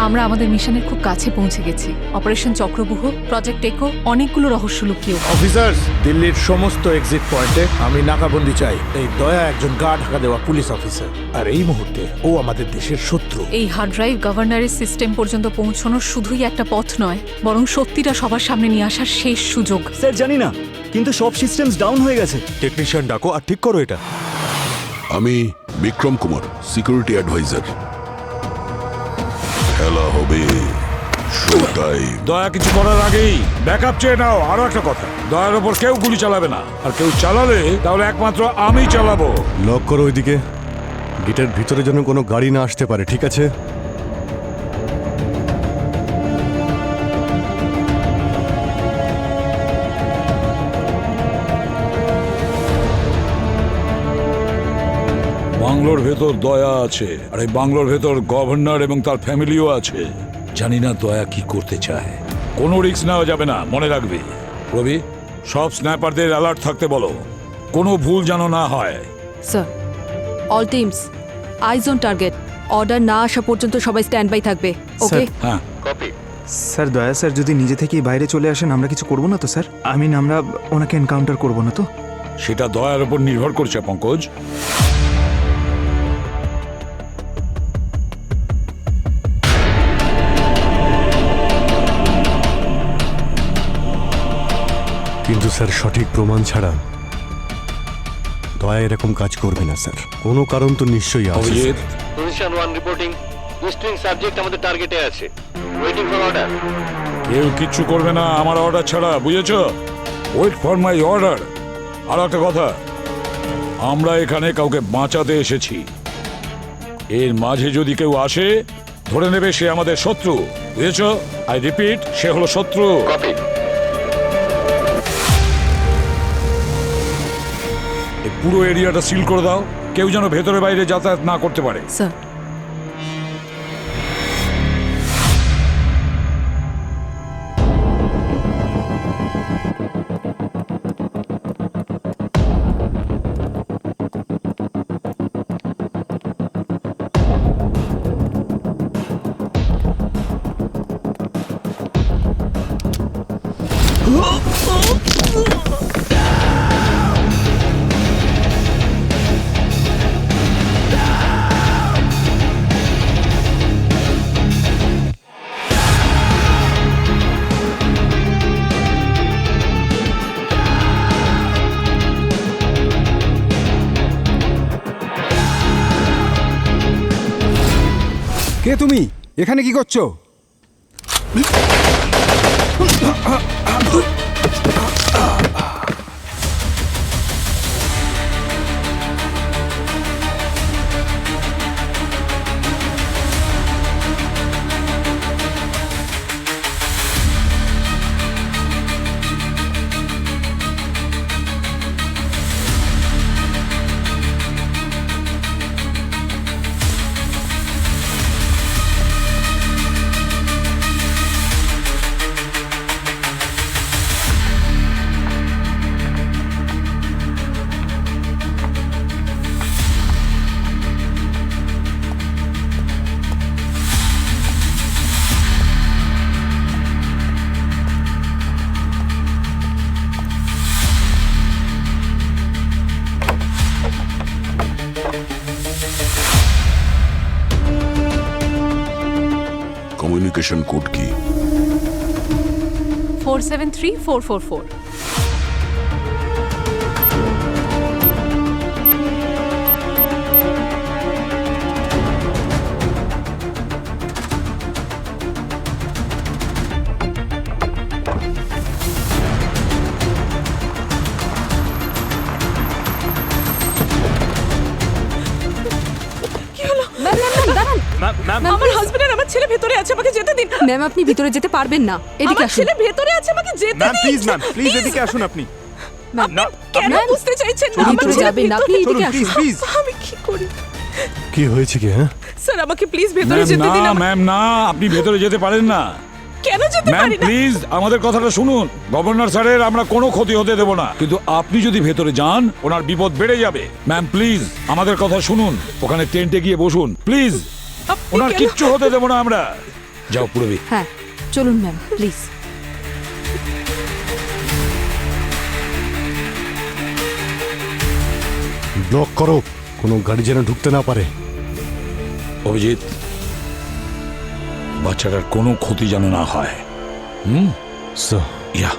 আমরা আমাদের মিশনের খুব কাছে পৌঁছে গেছি। অপারেশন চক্রব্যূহ, প্রজেক্ট একো, অনেকগুলো রহস্য লুকিয়ে। অফিসার্স, দিল্লির সমস্ত এক্সিট পয়েন্টে আমি নাকাবন্দি চাই। এই দয়া একজন গা ঢাকা দেওয়া পুলিশ অফিসার, আর এই মুহূর্তে ও আমাদের দেশের শত্রু। এই হার্ড ড্রাইভ গভর্নরের সিস্টেম পর্যন্ত পৌঁছানোর শুধুই একটা পথ নয়, বরং সত্যিটা সবার সামনে নিয়ে আসার শেষ সুযোগ। স্যার জানি না, কিন্তু সব সিস্টেমস ডাউন হয়ে গেছে। টেকনিশিয়ান ডাকো আর ঠিক করো এটা। আমি বিক্রম কুমার, সিকিউরিটি অ্যাডভাইজার। খেলা হবে শো টাইম। দয়া কিছু করার আগেই ব্যাকআপ চেয়ে নাও। আরো একটা কথা, দয়ার ওপর কেউ গুলি চালাবে না, আর কেউ চালালে তাহলে একমাত্র আমি চালাবো। লক করো ওইদিকে, গেটের ভিতরে যেন কোনো গাড়ি না আসতে পারে, ঠিক আছে? বাংলোর ভেতর দয়া আছে, আর এই বাংলোর ভেতর গভর্নর এবং তার ফ্যামিলিও আছে। জানি না দয়া কি করতে চায়। কোনো রিস্ক নেওয়া যাবে না, মনে রাখবে। রবি, সব স্ন্যাপারদের অ্যালার্ট থাকতে বলো, কোনো ভুল যেন না হয়। Sir, all teams eyes on target. Order না আসা পর্যন্ত সবাই স্ট্যান্ড বাই থাকবে, ওকে? হ্যাঁ, স্যার দয়া স্যার যদি নিজে থেকেই বাইরে চলে আসেন আমরা কিছু করব না তো স্যার? আমরা ওনাকে এনকাউন্টার করব না তো? সেটা দয়ার উপর নির্ভর করছে পঙ্কজ। কিন্তু স্যার, সঠিক প্রমাণ ছাড়া দয়া এরকম কাজ করবে না স্যার। কোনো কারণ তো নিশ্চয়ই আছে। Abhijit, position 1 reporting. Easting subject আমাদের টার্গেটে আছে। Waiting for order. কেউ কিচ্ছু করবে না আমার অর্ডার ছাড়া, বুঝেছো? Wait for my order. আর একটা কথা, আমরা এখানে কাউকে বাঁচাতে এসেছি। এর মাঝে যদি কেউ আসে, ধরে নেবে সে আমাদের শত্রু, বুঝেছো? আই রিপিট, সে হলো শত্রু। কপি। এই পুরো এরিয়াটা সিল করে দাও, কেউ যেন ভেতরে বাইরে যাতায়াত না করতে পারে। স্যার, কে তুমি? এখানে কি করছো? কমিউনিকেশন কোড কি? 473444। আমার হাজবেন্ড আর আমার ছেলে ভেতরে আছে, আমাকে যেতে দিন। ম্যাম, আপনি ভিতরে যেতে পারবেন না, এদিকে আসুন। ছেলে ভেতরে আছে, আমাকে যেতে দিন। ম্যাম প্লিজ, ম্যাম প্লিজ এদিকে আসুন আপনি। কেন বুঝতে চাইছেন না? ভিতরে যাবেন না, আপনি এদিকে আসুন। প্লিজ। আমি কি করি? কি হয়েছে কি? হ্যাঁ স্যার, আমাকে প্লিজ ভেতরে ম্যাম যেতে দিন। না, ম্যাম না, আপনি ভেতরে যেতে পারেন না। কেন যেতে ম্যাম পারি না? প্লিজ আমাদের কথাটা শুনুন। গভর্নর স্যারের আমরা কোনো ক্ষতি হতে দেব না, কিন্তু আপনি যদি ভেতরে যান ওনার বিপদ বেড়ে যাবে। ম্যাম প্লিজ আমাদের কথা শুনুন, ওখানে টেন্টে গিয়ে বসুন প্লিজ। ওনার কিচ্ছু হতে দেব না আমরা। যাও পুরবি। হ্যাঁ চলুন ম্যাম প্লিজ। ব্লক করো, কোনো গাড়ি যেন ঢুকতে না পারে। অভিজিৎ, বাচ্চাটার কোনো ক্ষতি যেন না হয়। স্যার, ইয়া।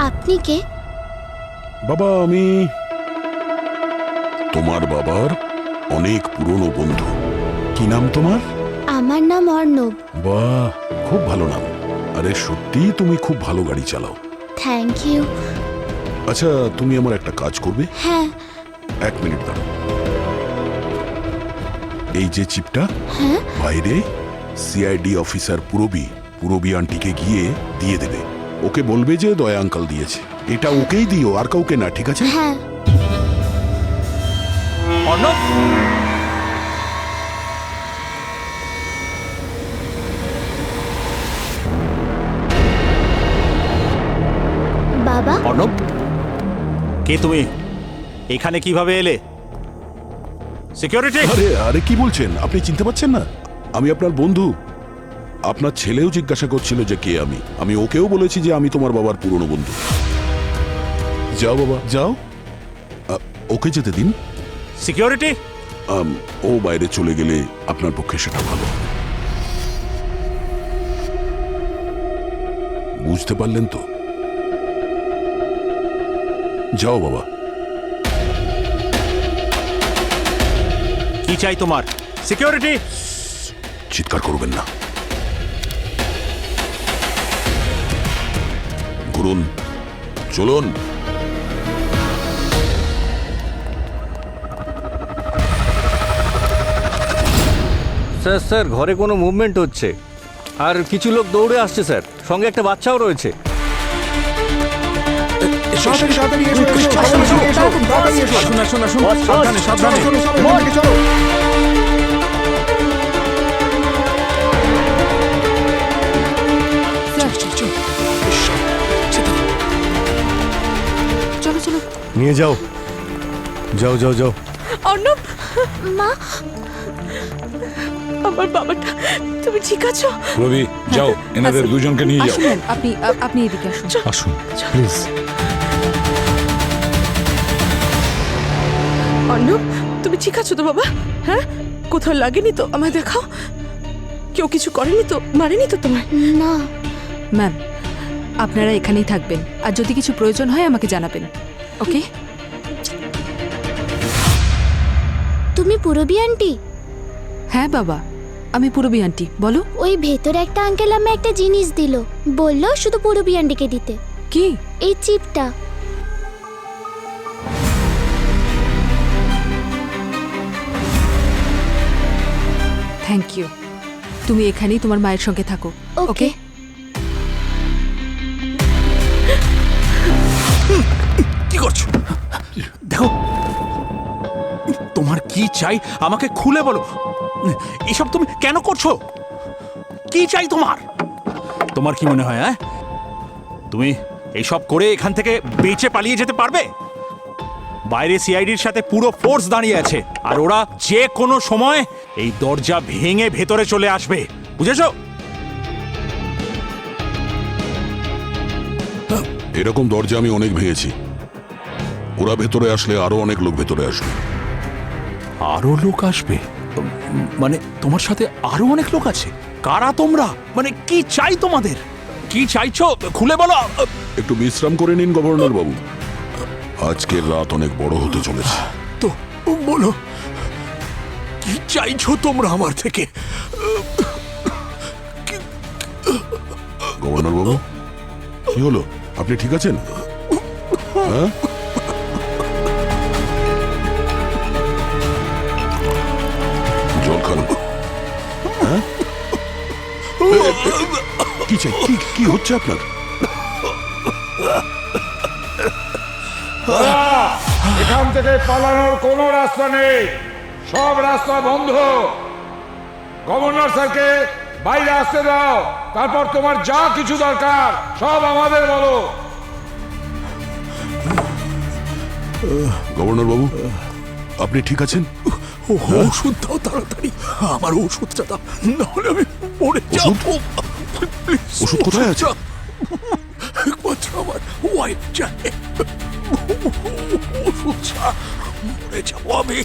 আপনি কে? বাবা, আমি তোমার বাবার অনেক পুরনো বন্ধু। কি নাম তোমার? আমার নাম অর্ণব। বাহ, খুব ভালো নাম। আরে সত্যি তুমি খুব ভালো গাড়ি চালাও। Thank you. আচ্ছা, তুমি আমার একটা কাজ করবে? হ্যাঁ। 1 মিনিট দাঁড়াও। এই যে চিপটা, হ্যাঁ। বাইরে সিআইডি অফিসার পুরবি আন্টিকে গিয়ে দিয়ে দেবে। ওকে বলবে যে দয়া আঙ্কাল দিয়েছে। এটা ওকেই দিও, আর কাউকে না, ঠিক আছে? হ্যাঁ। অর্ণব, বাবা। অর্ণব, কে তুমি? এখানে কিভাবে এলে? সিকিউরিটি! আরে আরে কি বলছেন? আপনি চিনতে পারছেন না? আমি আপনার বন্ধু। আপনার ছেলেও জিজ্ঞাসা করছিল যে কে আমি। আমি ওকেও বলেছি যে আমি তোমার বাবার পুরনো বন্ধু। যাও বাবা, যাও। ওকে যেতে দিন। সিকিউরিটি! ও বাইরে চলে গেলে আপনার পক্ষে সেটা ভালো হবে। বুঝতে পারলেন তো? যাও বাবা। কি চাই তোমার? সিকিউরিটি! চিৎকার করবেন না। ঘুরুন, চলুন। স্যার স্যার, ঘরে কোনো মুভমেন্ট হচ্ছে, আর কিছু লোক দৌড়ে আসছে স্যার, সঙ্গে একটা বাচ্চাও রয়েছে। চলো চলো। নিয়ে যাও, যাও যাও যাও। অর্ণব, মা, আমার বাবাটা, তুমি ঠিক আছো? পুরবি, যাও, এনাদের দুজনকে নিয়ে যাও। আসুন ম্যাম, আপনি এদিকে আসুন। আসুন প্লিজ। অর্ণব, তুমি ঠিক আছো তো বাবা? হ্যাঁ, কোথাও লাগেনি তো? আমায় দেখাও। কেউ কিছু করেনি তো? মারেনি তো তোমার? না। ম্যাম, আপনারা এখানেই থাকবেন, আর যদি কিছু প্রয়োজন হয় আমাকে জানাবেন। ওকে? তুমি পুরবি আন্টি? হ্যাঁ বাবা, আমি পুরবি আন্টি। বলো। ওই ভেতরে একটা আঙ্কেল আমায় একটা জিনিস দিল, বললো শুধু পুরবি আন্টিকে দিতে। কি? এই চিপটা। Thank you. তুমি এখানেই তোমার মায়ের সঙ্গে থাকো। ওকে। কি করছো? দেখো, তোমার কি চাই আমাকে খুলে বলো। এসব তুমি কেন করছো? কি চাই তোমার? তোমার কি মনে হয়, হ্যাঁ, তুমি এইসব করে এখান থেকে বেঁচে পালিয়ে যেতে পারবে? বাইরে সিআইডির সাথে পুরো ফোর্স দাঁড়িয়ে আছে, আর ওরা যে কোনো সময় এই দরজা ভেঙে ভেতরে চলে আসবে, বুঝেছো? এরকম দরজা আমি অনেক ভেঙেছি। ওরা ভেতরে আসলে আরো অনেক লোক ভেতরে আসবে। আরো লোক আসবে? মানে তোমার সাথে আরো অনেক লোক আছে? কারা তোমরা? মানে কি চাই তোমাদের? কি চাইছো খুলে বলো। একটু বিশ্রাম করে নিন গভর্নর বাবু। আজকের রাত অনেক বড় হতে চলেছে। তো বলো, কি চাইছো তোমরা আমার থেকে? বাবু, কি হলো? আপনি ঠিক আছেন? হ্যাঁ, জল খান। হ্যাঁ, কি চাই? কি হচ্ছে আপনার? এখান থেকে পালানোর কোনো রাস্তা নেই, সব রাস্তা বন্ধ। গভর্নর স্যারকে বাইরে আসতে দাও, তারপর তোমার যা কিছু দরকার সব আমাদের বলো। গভর্নর বাবু, আপনি ঠিক আছেন? ওষুধ দাও তাড়াতাড়ি, আমার ওষুধটা দাও, নাহলে আমি মরে যাবো। ওষুধ কোথায় আছে? একমাত্র আমার ওয়াইফ জানে। ওষুধ ছাড়া মরে যাবো আমি।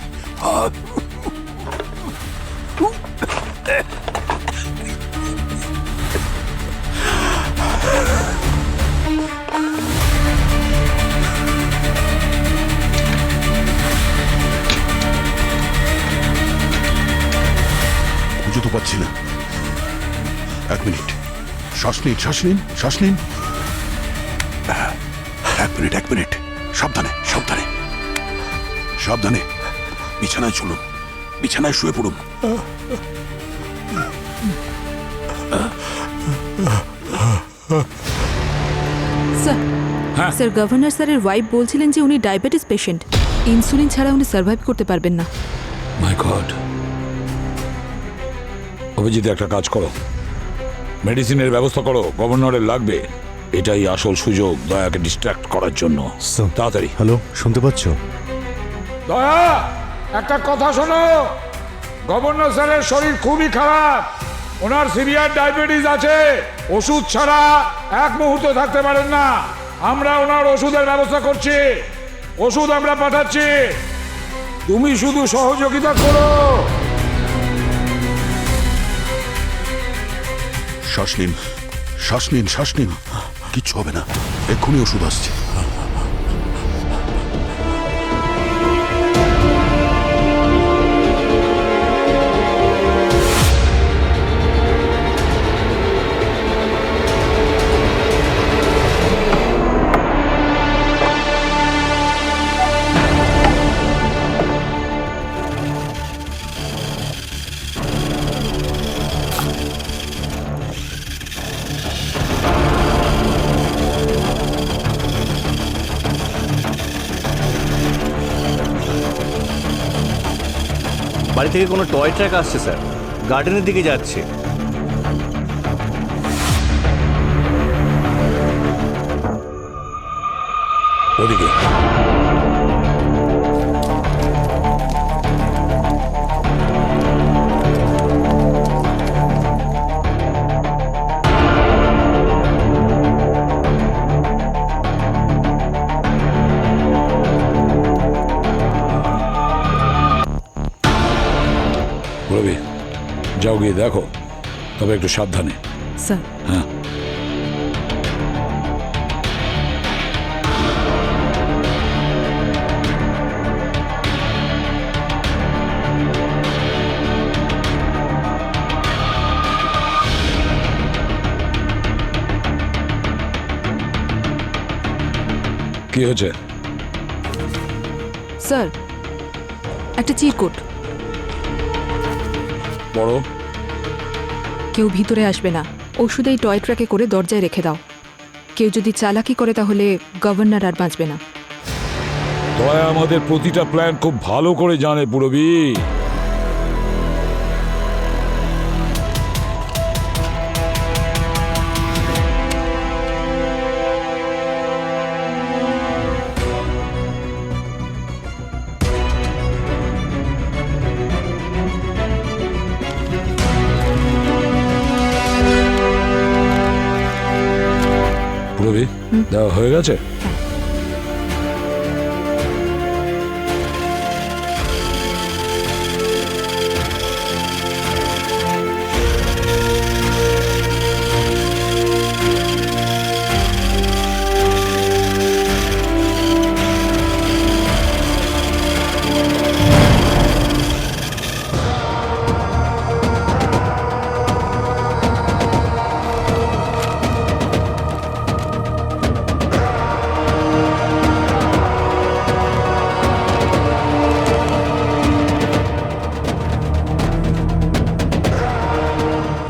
খুঁজে তো পাচ্ছি না। এক মিনিট, শ্বাস নিন, শ্বাস নিন, শ্বাস নিন। এক মিনিট, সাবধানে, সাবধানে, সাবধানে। বিছানায় চলুন, বিছানায় শুয়ে পড়ুন। স্যার, স্যার গভর্নর স্যারের ওয়াইফ বলছিলেন যে উনি ডায়াবেটিস পেশেন্ট, ইনসুলিন ছাড়া উনি সার্ভাইভ করতে পারবেন না। মাই গড। অভিজিৎ, একটা কাজ করো, মেডিসিনের ব্যবস্থা করো, গভর্নরের লাগবে। এটাই আসল সুযোগ দয়াকে ডিস্ট্র্যাক্ট করার জন্য। তাড়াতাড়ি। হ্যালো, শুনতে পাচ্ছ? দয়া, একটা কথা শোনো। গভর্নর স্যারের শরীর খুবই খারাপ, ওনার সিভিয়ার ডায়াবেটিস আছে। ওষুধ ছাড়া এক মুহূর্ত থাকতে পারেন না। আমরা ওনার ওষুধের ব্যবস্থা করছি, ওষুধ আমরা পাঠাচ্ছি, তুমি শুধু সহযোগিতা করো। শ্বাস নিন, শ্বাস নিন, শ্বাস নিন। কিচ্ছু হবে না, এক্ষুনি ওষুধ আসছে। বাড়ি থেকে কোনো টয় ট্র্যাক আসছে স্যার, গার্ডেনের দিকে যাচ্ছে। ওদিকে রবি, যাও গিয়ে দেখো, তবে একটু সাবধানে। স্যার, হ্যাঁ, কি হয়েছে? স্যার একটা চিরকুট। বড় কেউ ভিতরে আসবে না, ওষুধ এই টয় ট্র্যাকে করে দরজায় রেখে দাও। কেউ যদি চালাকি করে তাহলে গভর্নর আর বাঁচবে না। দয়া আমাদের প্রতিটা প্ল্যান খুব ভালো করে জানে পুরবী। পুরবী, দেওয়া হয়ে গেছে?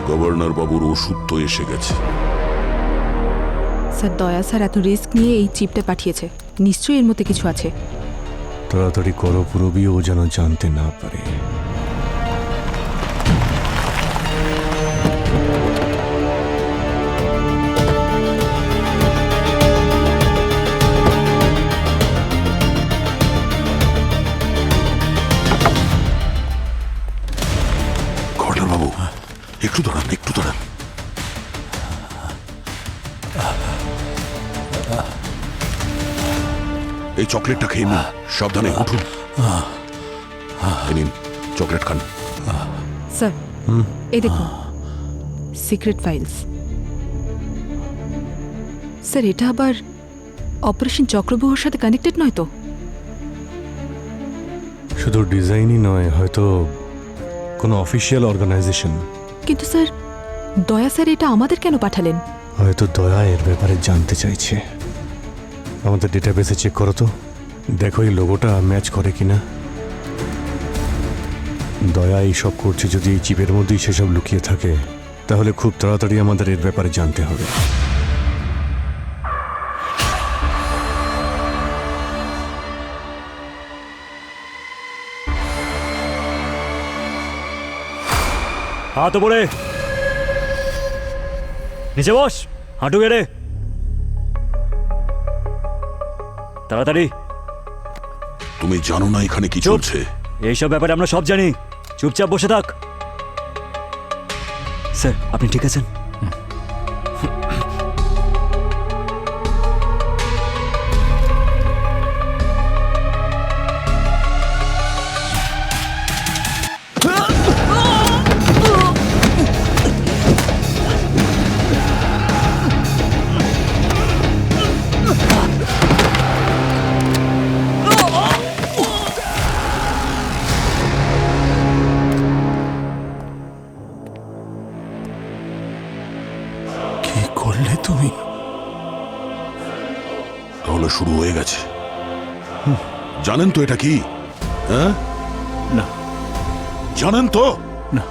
গভর্নর বাবুর ওষুধ তো এসে গেছে। স্যার দয়া স্যার এত রিস্ক নিয়ে এই চিপটা পাঠিয়েছে, নিশ্চয়ই এর মধ্যে কিছু আছে। তাড়াতাড়ি করো পুরবি, ও যেন জানতে না পারে। গভর্নর বাবু, একটু দাঁড়ান, একটু দাঁড়ান। এই চকলেটটা খেয়ে নিন, সাবধানে উঠুন। এই নিন, চকলেট খান। স্যার এই দেখুন, সিক্রেট ফাইলস। স্যার এটা আবার অপারেশন চক্রবাহুর সাথে কানেক্টেড নয় তো? শুধু ডিজাইনই নয়, হয়তো কোনো অফিসিয়াল অর্গানাইজেশন। কিন্তু স্যার দয়া স্যার এটা আমাদের কেন পাঠালেন? হয়তো দয়া এর ব্যাপারে জানতে চাইছে। আমাদের ডেটাবেসে চেক করো তো, দেখো এই লোগোটা ম্যাচ করে কিনা। দয়া এইসব করছে যদি এই চিপের মধ্যেই সেসব লুকিয়ে থাকে, তাহলে খুব তাড়াতাড়ি আমাদের এর ব্যাপারে জানতে হবে। হাত উপরে, নিচে বস, হাঁটু গেড়ে, তাড়াতাড়ি। তুমি জানো না এখানে কি চলছে? এইসব ব্যাপারে আমরা সব জানি, চুপচাপ বসে থাক। স্যার আপনি ঠিক আছেন? কি করলে তুমি? তাহলে শুরু হয়ে গেছে। জানেন তো এটা কি? হ্যাঁ, না জানেন তো? না,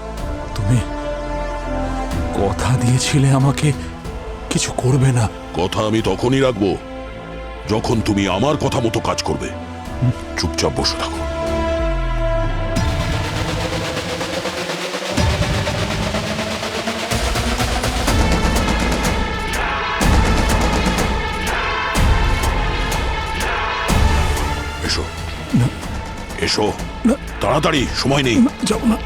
তুমি কথা দিয়েছিলে আমাকে কিছু করবে না। কথা আমি তখনই রাখবো যখন তুমি আমার কথা মতো কাজ করবে। চুপচাপ বসে থাকো। এসো, এসো, তাড়াতাড়ি, সময় নেই। যাও না।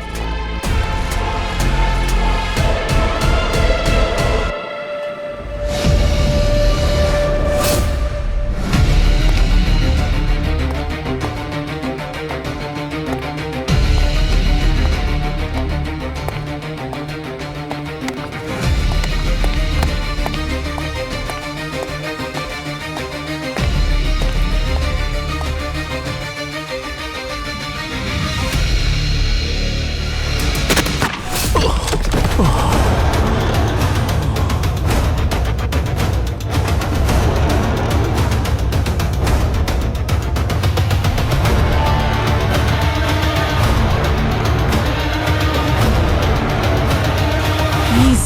প্লিজ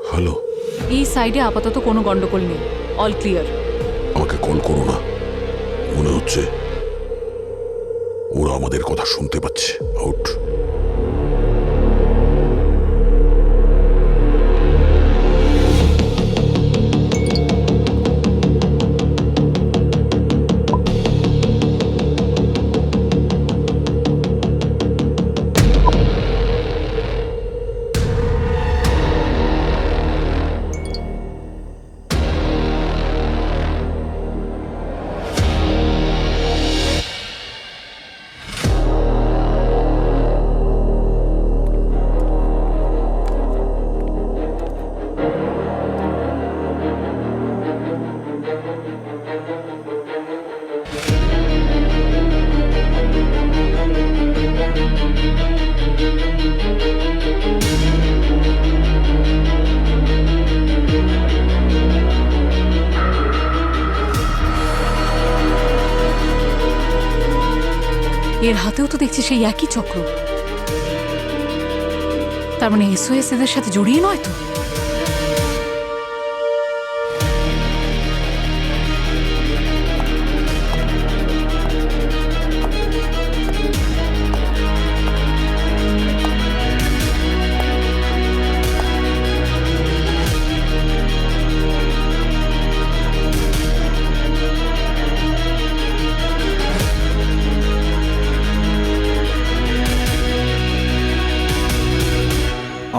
হ্যালো, এই সাইডে আপাতত কোনো গন্ডগোল নেই, অল ক্লিয়ার। আমাকে কল করো না। মনে হচ্ছে ওরা আমাদের কথা শুনতে পাচ্ছে। আউট। এর হাতেও তো দেখছি সেই একই চক্র। তার মানে এসওএস এদের সাথে জড়িয়ে নয় তো?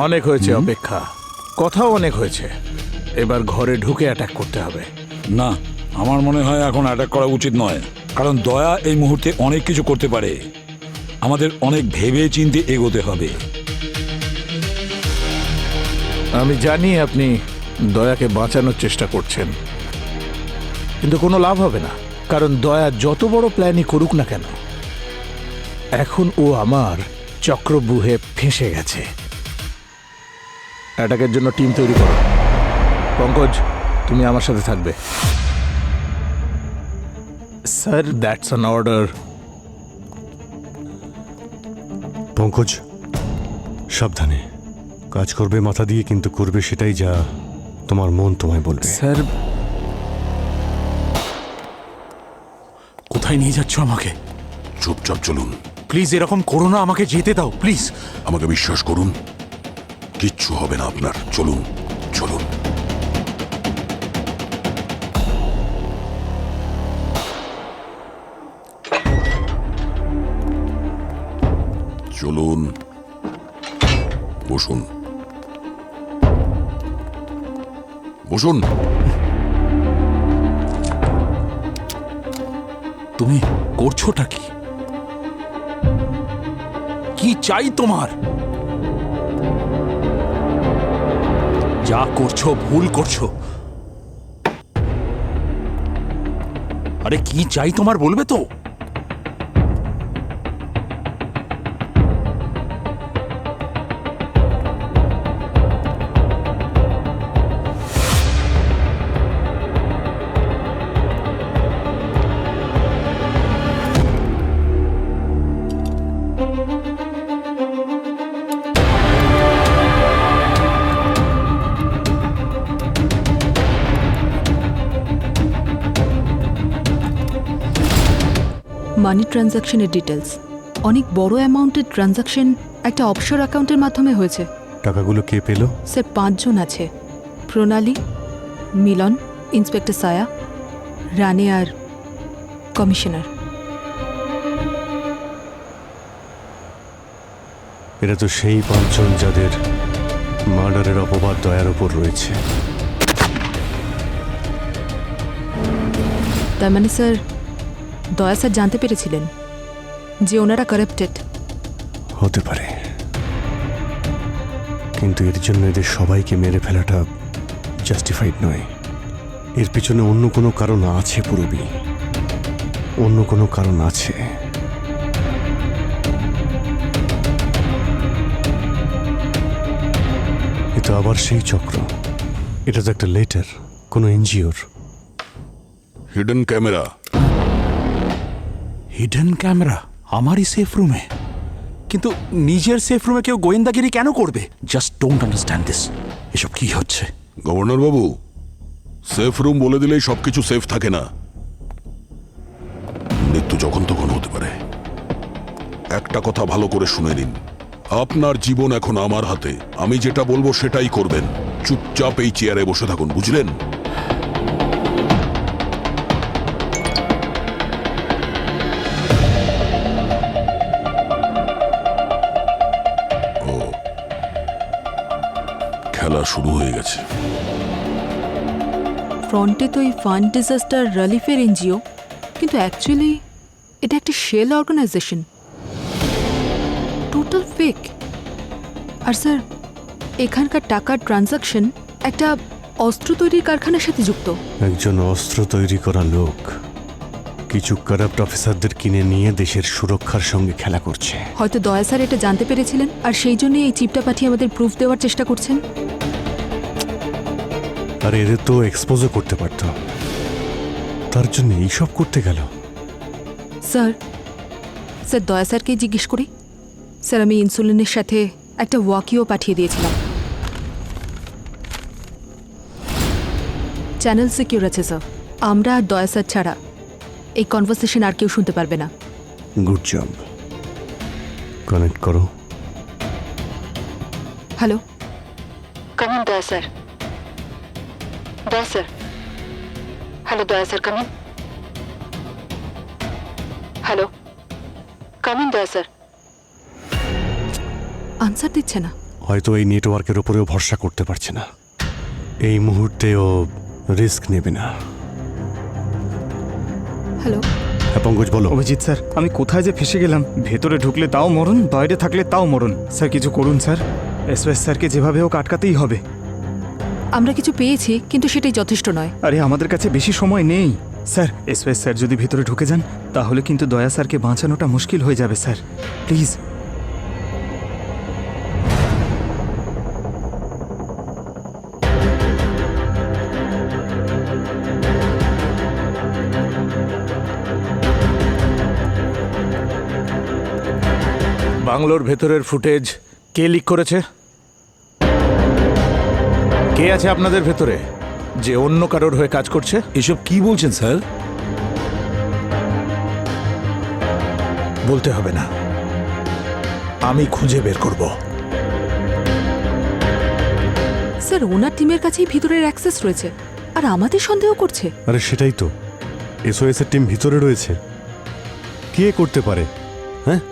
অনেক হয়েছে অপেক্ষা, কথাও অনেক হয়েছে। এবার ঘরে ঢুকে অ্যাটাক করতে হবে। না, আমার মনে হয় এখন অ্যাটাক করা উচিত নয়, কারণ দয়া এই মুহূর্তে অনেক কিছু করতে পারে। আমাদের অনেক ভেবে চিন্তে এগোতে হবে। আমি জানি আপনি দয়াকে বাঁচানোর চেষ্টা করছেন, কিন্তু কোনো লাভ হবে না, কারণ দয়া যত বড় প্ল্যানই করুক না কেন, এখন ও আমার চক্রব্যূহে ফেঁসে গেছে। অ্যাটাকের জন্য টিম তৈরি করো। পঙ্কজ, তুমি আমার সাথে থাকবে। Sir, that's an order. Pankaj, সাবধানে কাজ করবে মাথা দিয়ে, কিন্তু করবে সেটাই যা তোমার মন তোমায় বলবে। স্যার, কোথায় নিয়ে যাচ্ছ আমাকে? চুপচাপ চলুন। প্লিজ এরকম করো না, আমাকে যেতে দাও প্লিজ। আমাকে বিশ্বাস করুন, কিচ্ছু হবে না আপনার। চলুন চলুন। চলুন, বসুন বসুন। তুমি করছোটা কি? কি চাই তোমার? যা করছো ভুল করছো। আরে কি চাই তোমার বলবে তো? মানি ট্রানজাকশনের ডিটেলস, অনেক বড় অ্যামাউন্টের ট্রানজাকশন একটা অফশোর অ্যাকাউন্টের মাধ্যমে হয়েছে। টাকাগুলো কে পেল? স্যার 5 জন আছে, প্রণালী, মিলন, ইন্সপেক্টর সায়া, রানে আর কমিশনার। এরা তো সেই 5 জন যাদের মার্ডারের অপবাদ দয়ার ওপর রয়েছে। তার মানে স্যার, দয়া স্যার জানতে পেরেছিলেন যে ওনারা কারাপ্টেড। হতে পারে, কিন্তু এর জন্য এদের সবাইকে মেরে ফেলাটা জাস্টিফাইড নয়। এর পিছনে অন্য কোনো কারণ আছে পুরবী, অন্য কোনো কারণ আছে। এটা আবার সেই চক্র। এটা তো একটা লেটার কোনো এনজিওর। Hidden camera. হিডেন ক্যামেরা আমারই সেফ রুমে? কিন্তু নিজের সেফ রুমে কেউ গোয়েন্দাগিরি কেন করবে? Just don't understand this. এসব কি হচ্ছে? গভর্নর বাবু, সেফ রুম বলে দিলেই সবকিছু সেফ থাকে না। মৃত্যু যখন তখন হতে পারে। একটা কথা ভালো করে শুনে নিন, আপনার জীবন এখন আমার হাতে। আমি যেটা বলবো সেটাই করবেন। চুপচাপ এই চেয়ারে বসে থাকুন, বুঝলেন? খেলা শুরু হয়ে গেছে। ফ্রন্টে তো এই ফান্ড ডিজাস্টার রিলিফের এনজিও, কিন্তু অ্যাকচুয়ালি এটা একটা শেল অর্গানাইজেশন, টোটাল ফেক। আর স্যার, এখানকার টাকার ট্রানজাকশন একটা অস্ত্র তৈরির কারখানার সাথে যুক্ত। একজন অস্ত্র তৈরি করা লোক কিছু কারাপ্ট অফিসারদের কিনে নিয়ে দেশের সুরক্ষার সঙ্গে খেলা করছে। হয়তো দয়া স্যার এটা জানতে পেরেছিলেন আর সেই জন্যই এই চিপটা পাঠিয়ে আমাদের প্রুফ দেওয়ার চেষ্টা করছেন। আর এদের তো এক্সপোজও করতে পারত, তার জন্য এইসব করতে গেল। স্যার স্যার দয়া স্যারকেই জিজ্ঞেস করি। স্যার আমি ইনসুলিনের সাথে একটা ওয়াকিও পাঠিয়ে দিয়েছিলাম। চ্যানেল সিকিউর আছে স্যার। আমরা আর দয়া স্যার ছাড়া এই কনভারসেশন আর কেউ শুনতে পারবে না। Good job. কানেক্ট করো। হ্যালো, কামিন দয়া স্যার। দয়া স্যার, হ্যালো দয়া স্যার, কামিন। হ্যালো, কামিন দয়া স্যার। আনসার দিচ্ছে না। হয়তো এই নেটওয়ার্কের ওপরেও ভরসা করতে পারছে না। এই মুহূর্তে ও রিস্ক নেবে না। হ্যালো, হ্যাঁ পঙ্কজ বলো। অভিজিৎ স্যার, আমি কোথায় যে ফেসে গেলাম। ভেতরে ঢুকলে তাও মরণ, বাইরে থাকলে তাও মরণ। স্যার কিছু করুন স্যার। এসওএস স্যারকে যেভাবে হোক আটকাতেই হবে। আমরা কিছু পেয়েছি কিন্তু সেটাই যথেষ্ট নয়। আরে আমাদের কাছে বেশি সময় নেই স্যার। এসওএস স্যার যদি ভেতরে ঢুকে যান তাহলে কিন্তু দয়া স্যারকে বাঁচানোটা মুশকিল হয়ে যাবে স্যার। প্লিজ। বাংলোর ভেতরের ফুটেজ কে লিক করেছে? কে আছে আপনাদের ভেতরে যে অন্য কারোর হয়ে কাজ করছে? এসব কি বলছেন স্যার? বলতে হবে না, আমি খুঁজে বের করব। স্যার ওনার টিমের কাছেই ভিতরের অ্যাক্সেস রয়েছে আর আমাদের সন্দেহ করছে। আরে সেটাই তো, এসওএস এর টিম ভিতরে রয়েছে। কে করতে পারে? হ্যাঁ,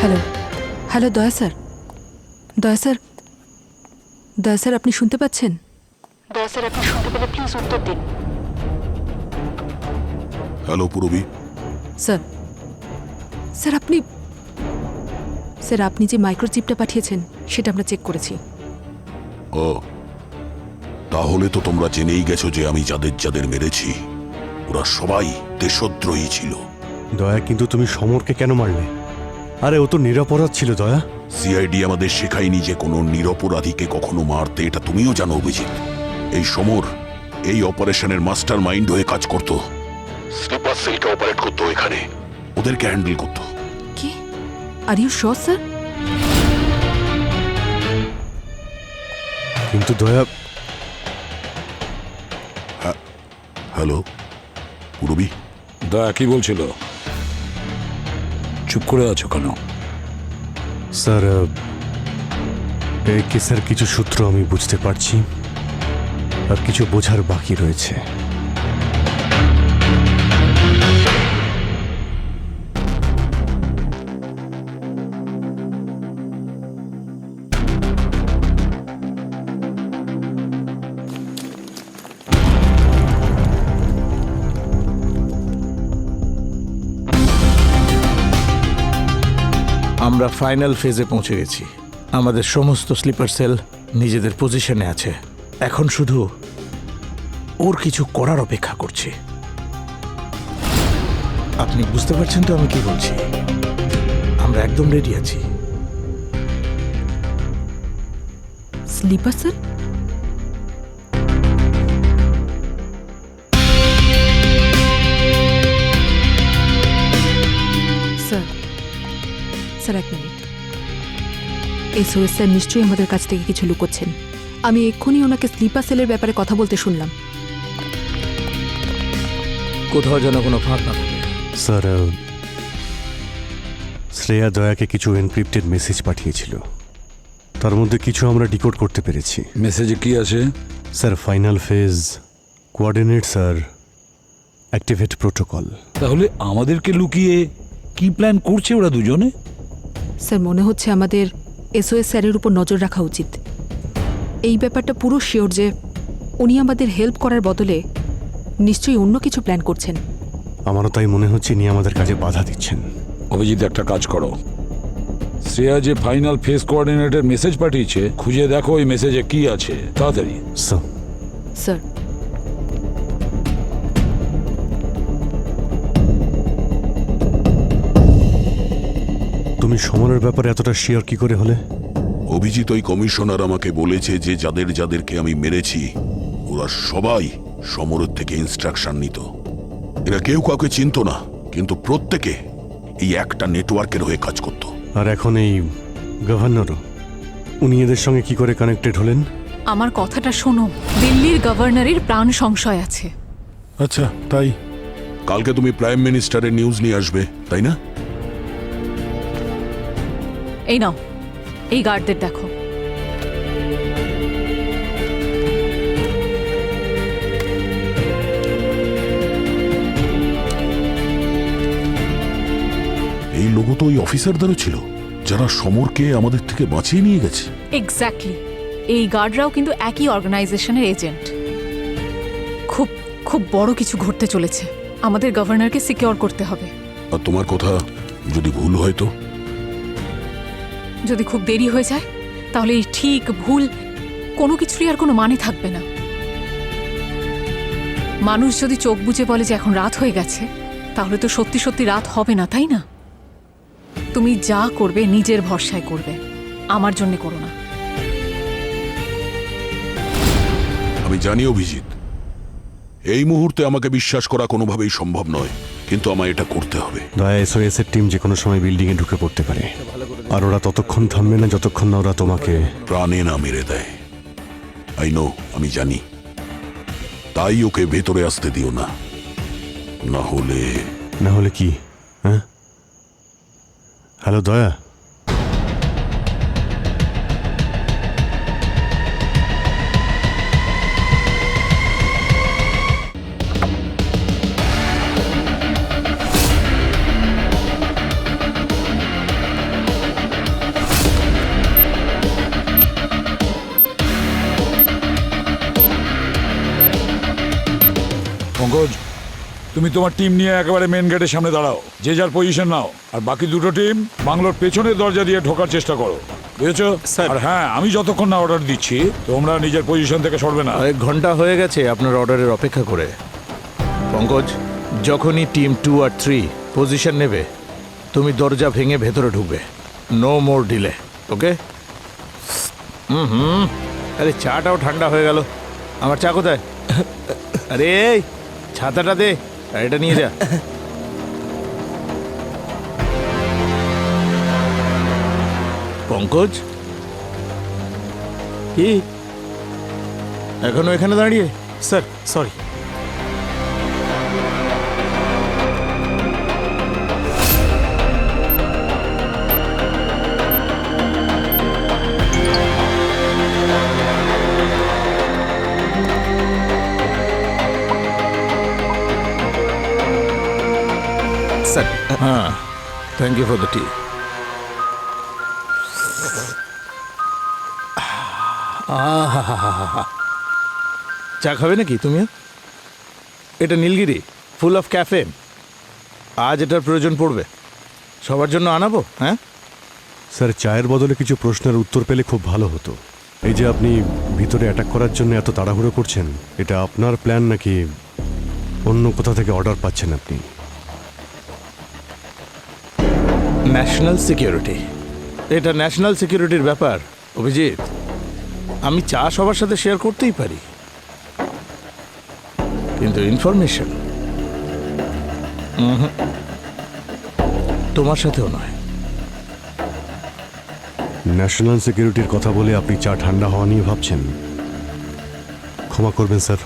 হ্যালো, হ্যালো দয়া স্যার। দয়া স্যার, দয়া স্যার আপনি শুনতে পাচ্ছেন? দয়া স্যার আপনি শুনতে পেলে প্লিজ উত্তর দিন। হ্যালো পূরবী। স্যার, স্যার আপনি, স্যার আপনি যে মাইক্রোচিপটা পাঠিয়েছেন সেটা আমরা চেক করেছি। ও, তাহলে তো তোমরা জেনেই গেছো যে আমি যাদের যাদের মেরেছি ওরা সবাই দেশদ্রোহী ছিল। দয়া কিন্তু তুমি সমরকে কেন মারলে? আরে ও তো নিরপরাধ ছিল দয়া। সিআইডি আমাদের শেখায়নি যে কোনো নিরপরাধীকে কখনো মারতে, এটা তুমিও জানো অভিজিৎ। এই সমর এই অপারেশনের মাস্টার মাইন্ড হয়ে কাজ করত। স্লিপার সেলকে অপারেট করতো, এখানে ওদেরকে হ্যান্ডেল করতো। কি? Are you sure sir? কিন্তু দয়া। হ্যালো পূরবী। দয়া কি বলছিল? চুপ করে আছো কেন? স্যার এই কেসের কিছু সূত্র আমি বুঝতে পারছি আর কিছু বোঝার বাকি রয়েছে। আমরা ফাইনাল ফেজে পৌঁছে গেছি। আমাদের সমস্ত স্লিপার সেল নিজেদের পজিশনে আছে। এখন শুধু ওর কিছু করার অপেক্ষা করছি। আপনি বুঝতে পারছেন তো আমি কি বলছি? আমরা একদম রেডি আছি। Sleeper sir? স্যার, স্যার এক মিনিট। এসওএস স্যার নিশ্চয়ই আমাদের কাছ থেকে কিছু লুকোচ্ছেন। আমি এক্ষুনি ওনাকে স্লিপার সেলের ব্যাপারে কথা বলতে শুনলাম। কোথাও যেন কোনো ফাঁক না থাকে। স্যার শ্রেয়া দয়াকে কিছু এনক্রিপ্টেড মেসেজ পাঠিয়েছিল, তার মধ্যে কিছু আমরা ডিকোড করতে পেরেছি। মেসেজে কি আছে? স্যার ফাইনাল ফেজ, কোঅর্ডিনেটস আর অ্যাক্টিভেট প্রোটোকল। তাহলে আমাদেরকে লুকিয়ে কি প্ল্যান করছে ওরা দুজনে? স্যার মনে হচ্ছে আমাদের এসওএস স্যারের উপর নজর রাখা উচিত। এই ব্যাপারটা পুরো শিওর যে উনি আমাদের হেল্প করার বদলে নিশ্চয়ই অন্য কিছু প্ল্যান করছেন। আমারও তাই মনে হচ্ছে ইনি আমাদের কাজে বাধা দিচ্ছেন। অভিজিৎ, একটা কাজ করো, শ্রেয়া যে ফাইনাল ফেস কোঅর্ডিনেটর মেসেজ পাঠিয়েছে খুঁজে দেখো ওই মেসেজে কি আছে, তাড়াতাড়ি। স্যার, স্যার, তুমি সমরের ব্যাপারে এতটা শিওর কি করে হলে? অভিজিৎ ওই কমিশনার আমাকে বলেছে যে যাদেরকে আমি মেরেছি ওরা সবাই সমরের থেকে ইনস্ট্রাকশন নিত। এরা কেউ কাউকে চিনতো না, কিন্তু প্রত্যেকে এই একটা নেটওয়ার্কের হয়ে কাজ করত। আর এখন এই গভর্নরও, উনি এদের সঙ্গে কি করে কানেক্টেড হলেন? আমার কথাটা শোনো, দিল্লির গভর্নরের প্রাণ সংশয় আছে। আচ্ছা, তাই কালকে তুমি প্রাইম মিনিস্টারের নিউজ নিয়ে আসবে, তাই না? এই নাও, এই গার্ডদের দেখো। এই লোগো তো ওই অফিসারদেরও ছিল যারা সমরকে আমাদের থেকে বাঁচিয়ে নিয়ে গেছে। এক্স্যাক্টলি, এই গার্ডরাও কিন্তু একই অর্গানাইজেশনের এজেন্ট। খুব খুব বড় কিছু ঘটতে চলেছে, আমাদের গভর্নরকে সিকিউর করতে হবে। আর তোমার কথা যদি ভুল হয় তো? যদি খুব দেরি হয়ে যায় তাহলে এই ঠিক ভুল কোনো কিছুরই আর কোনো মানে থাকবে না। মানুষ যদি চোখ বুজে বলে যে এখন রাত হয়ে গেছে, তাহলে তো সত্যি সত্যি রাত হবে না, তাই না? তুমি যা করবে নিজের ভরসায় করবে, আমার জন্য করো না। আমি জানি অভিজিৎ, এই মুহূর্তে আমাকে বিশ্বাস করা কোনোভাবেই সম্ভব নয়, কিন্তু আমায় এটা করতে হবে। দয়া এসওএস এর টিম যে কোনো সময় বিল্ডিং এ ঢুকে পড়তে পারে, আর ওরা ততক্ষণ থামবে না যতক্ষণ না ওরা তোমাকে প্রাণে না মেরে দেয়। আই নো, আমি জানি। তাই ওকে ভেতরে আসতে দিও না, না হলে কি? হ্যাঁ, হ্যালো দয়া, পঙ্কজ, তুমি তোমার টিম নিয়ে একেবারে মেন গেটের সামনে দাঁড়াও, যে যার পজিশন নাও, আর বাকি দুটো টিম বাংলোর পেছনের দরজা দিয়ে ঢোকার চেষ্টা করো, বুঝেছো? আর হ্যাঁ, আমি যতক্ষণ না অর্ডার দিচ্ছি তোমরা নিজের পজিশন থেকে সরবে না। 1 ঘন্টা হয়ে গেছে আপনার অর্ডারের অপেক্ষা করে। পঙ্কজ, যখনই টিম 2 আর 3 পজিশন নেবে তুমি দরজা ভেঙে ভেতরে ঢুকবে। নো মোর ডিলে, ওকে? আরে চাটাও ঠান্ডা হয়ে গেল। আমার চা কোথায়? আরে এই ছাতাটা দে, আর এটা নিয়ে যা। পঙ্কজ, কি এখনো এখানে দাঁড়িয়ে? Sir sorry. স্যার, হ্যাঁ, থ্যাংক ইউ ফর দ্য টি। চা খাবে নাকি তুমিও? এটা নীলগিরি, ফুল অফ ক্যাফেন। আজ এটার প্রয়োজন পড়বে, সবার জন্য আনাবো। হ্যাঁ স্যার, চায়ের বদলে কিছু প্রশ্নের উত্তর পেলে খুব ভালো হতো। এই যে আপনি ভিতরে অ্যাটাক করার জন্য এত তাড়াহুড়ো করছেন, এটা আপনার প্ল্যান নাকি অন্য কোথা থেকে অর্ডার পাচ্ছেন আপনি? ন্যাশনাল সিকিউরিটি, এটা ন্যাশনাল সিকিউরিটির ব্যাপার অভিজিৎ। আমি চা সবার সাথে শেয়ার করতেই পারি, কিন্তু ইনফরমেশন তোমার সাথেও নয়। ন্যাশনাল সিকিউরিটির কথা বলে আপনি চা ঠান্ডা হওয়া নিয়ে ভাবছেন? ক্ষমা করবেন স্যার,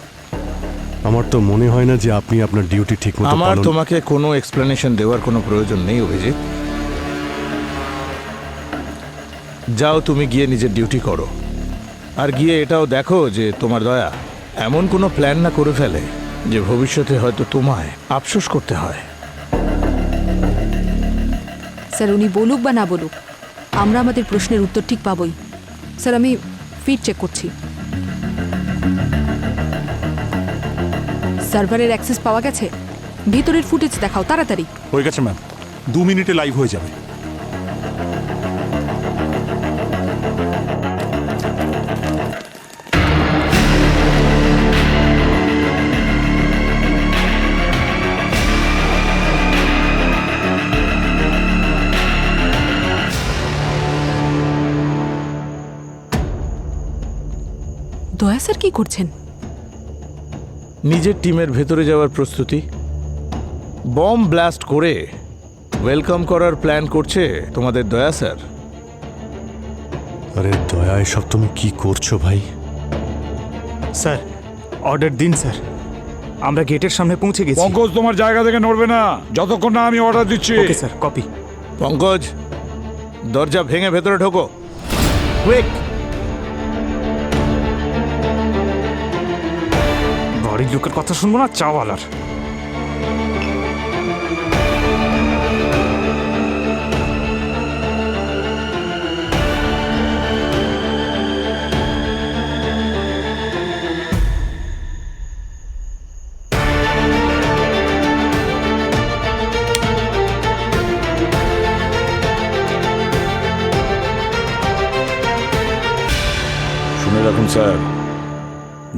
আমার তো মনে হয় না যে আপনি আপনার ডিউটি ঠিকমতো আমার পালন। তোমাকে কোনো এক্সপ্লেনেশন দেওয়ার কোনো প্রয়োজন নেই অভিজিৎ। যাও, তুমি গিয়ে নিজের ডিউটি করো, আর গিয়ে এটাও দেখো যে তোমার দয়া এমন কোনো প্ল্যান না করে ফেলে যে ভবিষ্যতে হয়তো তোমায় আফসোস করতে হয়। স্যার উনি বলুক বা না বলুক, আমরা আমাদের প্রশ্নের উত্তর ঠিক পাবই। স্যার আমি ফিড চেক করছি। সার্ভারের অ্যাক্সেস পাওয়া গেছে? ভেতরের ফুটেজ দেখাও তাড়াতাড়ি। হয়ে গেছে ম্যাম, 2 মিনিটে লাইভ হয়ে যাবে। দয়া স্যার কি করছেন? নিজের টিমের ভেতরে যাওয়ার প্রস্তুতি। বম ব্লাস্ট করে ওয়েলকাম করার প্ল্যান করছে তোমাদের দয়া স্যার। আরে দয়া, এসব তুমি কি করছো ভাই? স্যার অর্ডার দিন স্যার, আমরা গেটের সামনে পৌঁছে গেছি। পঙ্কজ তোমার জায়গা থেকে নড়বে না যতক্ষণ না আমি অর্ডার দিচ্ছি। Okay sir, copy. পঙ্কজ, দরজা ভেঙে ভেতরে ঢোকো, কুইক। বাড়ির লোকের কথা শুনবো না, চাওয়ালার। শুনে রাখুন স্যার,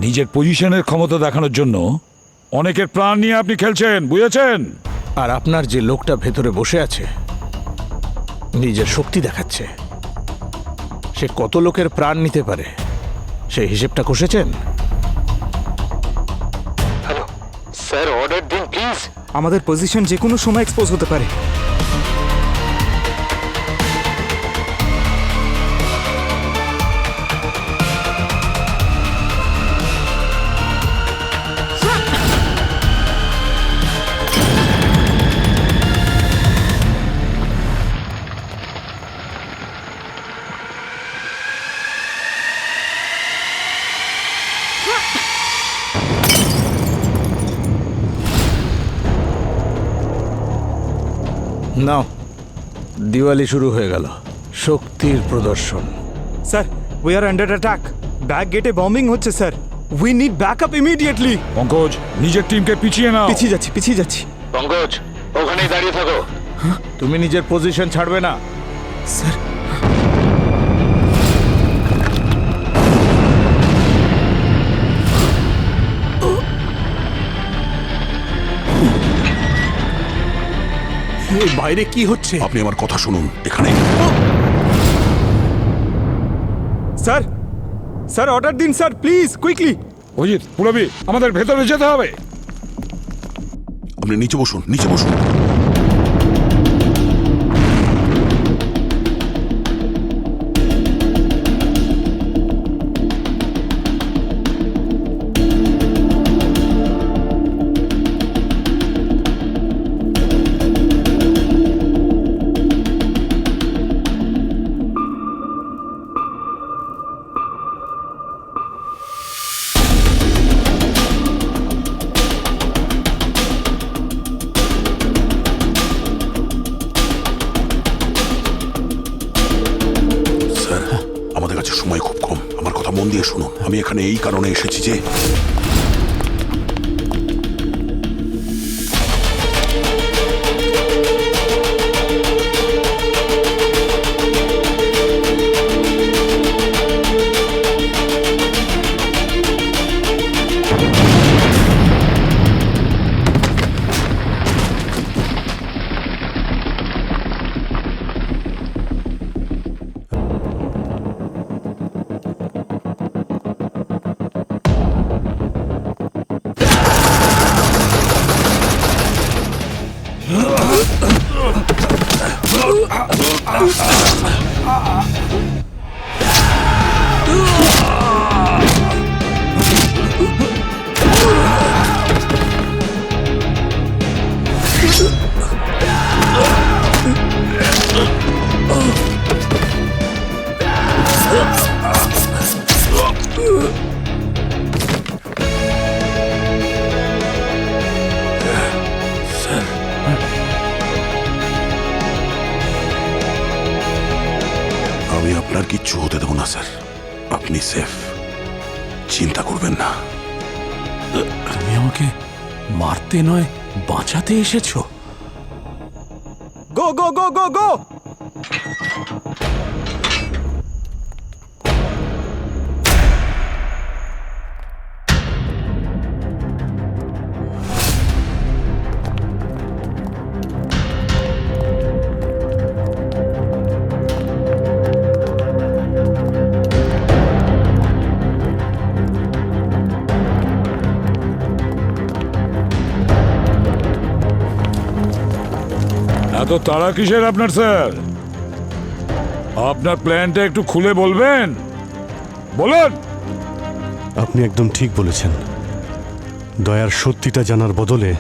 নিজের পজিশনের ক্ষমতা দেখানোর জন্য অনেকের প্রাণ নিয়ে আপনি খেলছেন, বুঝেছেন? আর আপনার যে লোকটা ভেতরে বসে আছে নিজের শক্তি দেখাচ্ছে, সে কত লোকের প্রাণ নিতে পারে সেই হিসেবটা কষেছেন? হ্যালো স্যার, অর্ডার দিন প্লিজ। আমাদের পজিশন যে কোনো সময় এক্সপোজ হতে পারে। নাও, দিওয়ালি শুরু হয়ে গেল, শক্তির প্রদর্শন। Sir, we are under attack. Back গেটে বম্বিং হচ্ছে sir. We need backup immediately. Pankaj, নিজের টিমকে পিছিয়ে নাও। পিছিয়ে যাচ্ছি। পঙ্কজ, ওখানেই দাঁড়িয়ে থাকো। তুমি নিজের পজিশন ছাড়বে না। স্যার, বাইরে কি হচ্ছে? আপনি আমার কথা শুনুন, এখানে স্যার, স্যার অর্ডার দিন স্যার, প্লিজ কুইকলি। অজিত, পুরবি, আমাদের ভেতরে যেতে হবে। আপনি নিচে বসুন, নিচে বসুন। আমাদের কাছে সময় খুব কম, আমার কথা মন দিয়ে শুনুন। আমি এখানে এই কারণে এসেছি যে আমি আপনার কিচ্ছু হতে দেব না স্যার, আপনি সেফ, চিন্তা করবেন না। তুমি আমাকে মারতে নয় বাঁচাতে এসেছো? গো গো গো গো গো! এত তাড়া কিসের আপনার স্যার? আপনার প্ল্যানটা একটু খুলে বলবেন, বলুন। আপনি একদম ঠিক বলেছেন। দয়ার সত্যিটা জানার বদলে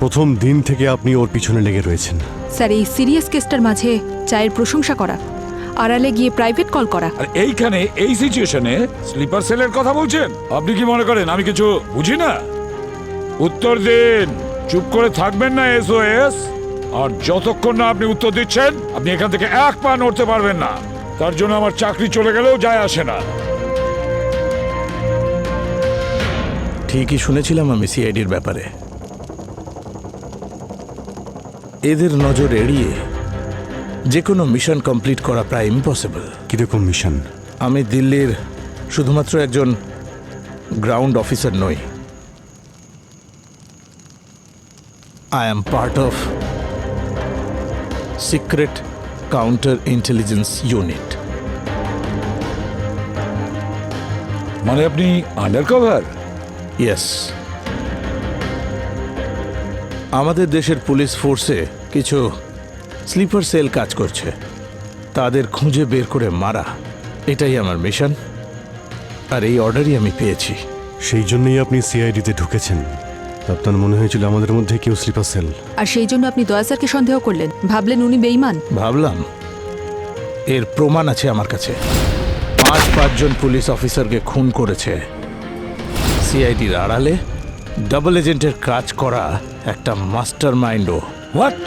প্রথম দিন থেকে আপনি ওর পিছনে লেগে রয়েছেন। স্যার, এই সিরিয়াস কেসটার মাঝে চায়ের প্রশংসা করা, আড়ালে গিয়ে প্রাইভেট কল করা, আর এইখানে এই সিচুয়েশনে স্লিপার সেলের কথা বলছেন? আপনি কি মনে করেন আমি কিছু বুঝি না? উত্তর দিন। চুপ করে থাকবেন না SOS। আর যতক্ষণ না আপনি উত্তর দিচ্ছেন, আপনি এখান থেকে এক পা নড়তে পারবেন না। তার জন্য আমার চাকরি চলে গেলেও যায় আসে না। ঠিকই শুনেছিলাম আমি সিআইডির ব্যাপারে। এদের নজর এড়িয়ে যে কোনো মিশন কমপ্লিট করা প্রায় ইম্পসিবল। কিরকম মিশন? আমি দিল্লির শুধুমাত্র একজন গ্রাউন্ড অফিসার নই, I am part of secret counter intelligence unit. মানে আপনি আন্ডার কভার? ইয়েস। আমাদের দেশের পুলিশ ফোর্সে কিছু স্লিপার সেল কাজ করছে, তাদের খুঁজে বের করে মারা, এটাই আমার মিশন। আর এই অর্ডারই আমি পেয়েছি। সেই জন্যই আপনি সিআইডিতে ঢুকেছেন? আপনার মনে হয়েছিল আমাদের মধ্যে কেউ স্লিপার সেল? আর সেই জন্য আপনি দয়া স্যারকে সন্দেহ করলেন, ভাবলেন উনি বেঈমান? ভাবলাম, এর প্রমাণ আছে আমার কাছে। 5-5 পুলিশ অফিসারকে খুন করেছে সিআইডির আড়ালে ডাবল এজেন্টের কাজ করা একটা মাস্টার মাইন্ডও। হোয়াট?